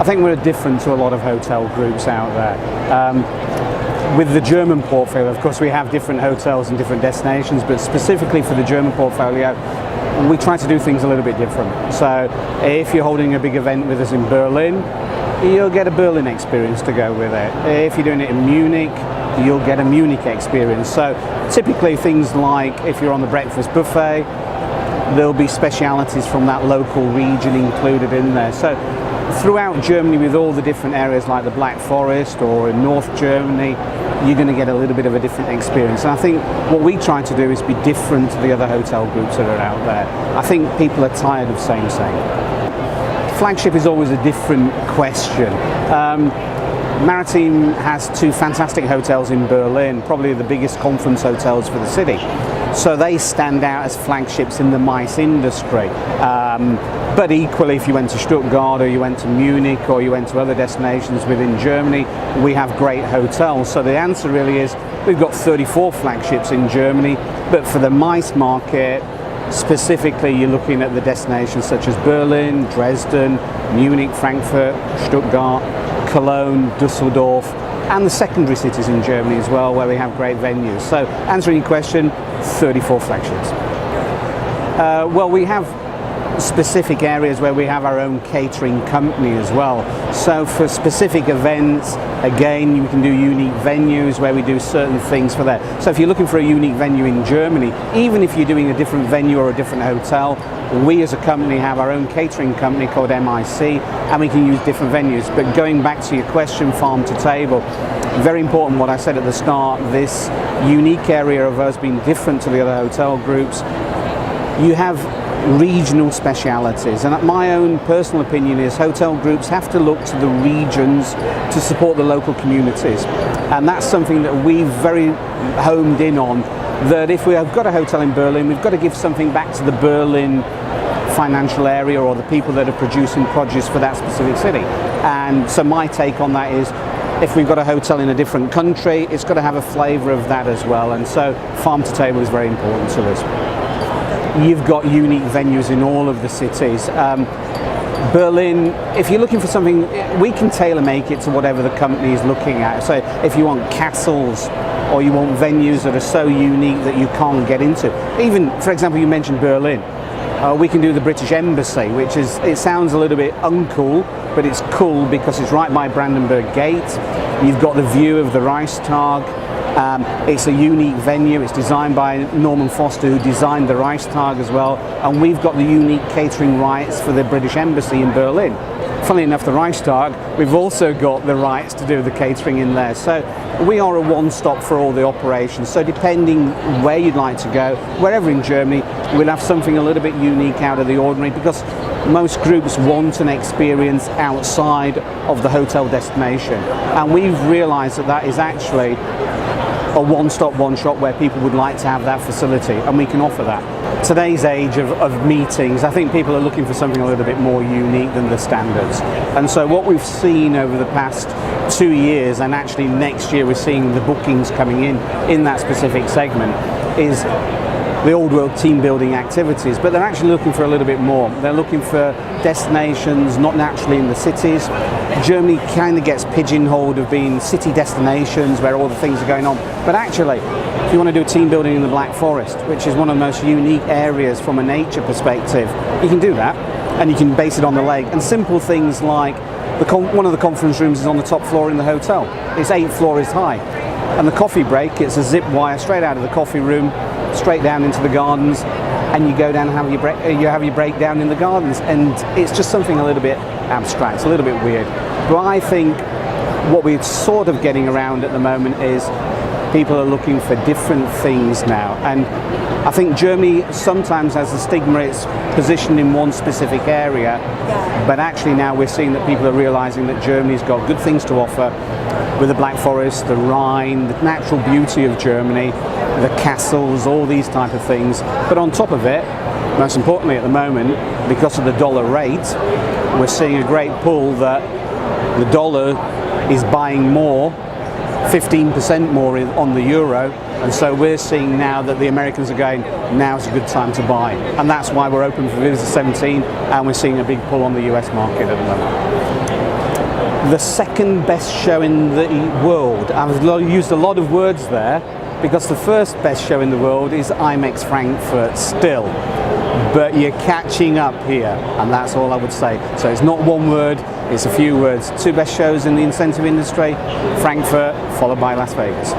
think we're different to a lot of hotel groups out there. With the German portfolio, of course, we have different hotels and different destinations, but specifically for the German portfolio, we try to do things a little bit different. So if you're holding a big event with us in Berlin, you'll get a Berlin experience to go with it. If you're doing it in Munich, you'll get a Munich experience. So typically things like if you're on the breakfast buffet, there'll be specialities from that local region included in there. So throughout Germany, with all the different areas like the Black Forest or in North Germany, you're going to get a little bit of a different experience. And I think what we try to do is be different to the other hotel groups that are out there. I think people are tired of same. Flagship is always a different question. Maritim has two fantastic hotels in Berlin, probably the biggest conference hotels for the city. So they stand out as flagships in the MICE industry. But equally, if you went to Stuttgart or you went to Munich or you went to other destinations within Germany, we have great hotels. So the answer really is we've got 34 flagships in Germany, but for the MICE market, specifically you're looking at the destinations such as Berlin, Dresden, Munich, Frankfurt, Stuttgart, Cologne, Dusseldorf, and the secondary cities in Germany as well, where we have great venues. So answering your question, 34 flagships. Well, we have specific areas where we have our own catering company as well. So for specific events, again, you can do unique venues where we do certain things for that. So if you're looking for a unique venue in Germany, even if you're doing a different venue or a different hotel, we as a company have our own catering company called MIC, and we can use different venues. But going back to your question, farm to table, very important what I said at the start, this unique area of us being different to the other hotel groups. You have regional specialities, and my own personal opinion is hotel groups have to look to the regions to support the local communities, and that's something that we've very homed in on, that if we have got a hotel in Berlin, we've got to give something back to the Berlin financial area or the people that are producing produce for that specific city. And so my take on that is, if we've got a hotel in a different country, it's got to have a flavour of that as well, and so farm to table is very important to us. You've got unique venues in all of the cities. Berlin, if you're looking for something, we can tailor make it to whatever the company is looking at. So if you want castles or you want venues that are so unique that you can't get into. Even, for example, you mentioned Berlin. We can do the British Embassy, which is, it sounds a little bit uncool, but it's cool because it's right by Brandenburg Gate. You've got the view of the Reichstag. It's a unique venue. It's designed by Norman Foster, who designed the Reichstag as well, and we've got the unique catering rights for the British Embassy in Berlin. Funnily enough, the Reichstag, we've also got the rights to do the catering in there. So we are a one-stop for all the operations. So depending where you'd like to go, wherever in Germany, we'll have something a little bit unique out of the ordinary, because most groups want an experience outside of the hotel destination. And we've realized that that is actually a one-stop, one-shop where people would like to have that facility, and we can offer that. Today's age of meetings, I think people are looking for something a little bit more unique than the standards. And so what we've seen over the past 2 years, and actually next year we're seeing the bookings coming in that specific segment, is the old world team building activities, but they're actually looking for a little bit more. They're looking for destinations not naturally in the cities. Germany kind of gets pigeonholed of being city destinations where all the things are going on, but actually if you want to do a team building in the Black Forest, which is one of the most unique areas from a nature perspective, you can do that, and you can base it on the lake. And simple things like one of the conference rooms is on the top floor in the hotel. It's 8 floors high, and the coffee break, it's a zip wire straight out of the coffee room straight down into the gardens, and you go down and have your break down in the gardens, and it's just something a little bit abstract, a little bit weird. But I think what we're sort of getting around at the moment is people are looking for different things now, and I think Germany sometimes has the stigma it's positioned in one specific area, but actually now we're seeing that people are realizing that Germany's got good things to offer, with the Black Forest, the Rhine, the natural beauty of Germany, the castles, all these type of things. But on top of it, most importantly at the moment, because of the dollar rate, we're seeing a great pull that the dollar is buying more, 15% more on the euro, and so we're seeing now that the Americans are going, now's a good time to buy, and that's why we're open for Visa 17, and we're seeing a big pull on the US market at the moment. the second best show in the world. I've used a lot of words there because the first best show in the world is IMEX Frankfurt still. But you're catching up here, and that's all I would say. So it's not one word, it's a few words. Two best shows in the incentive industry, Frankfurt followed by Las Vegas.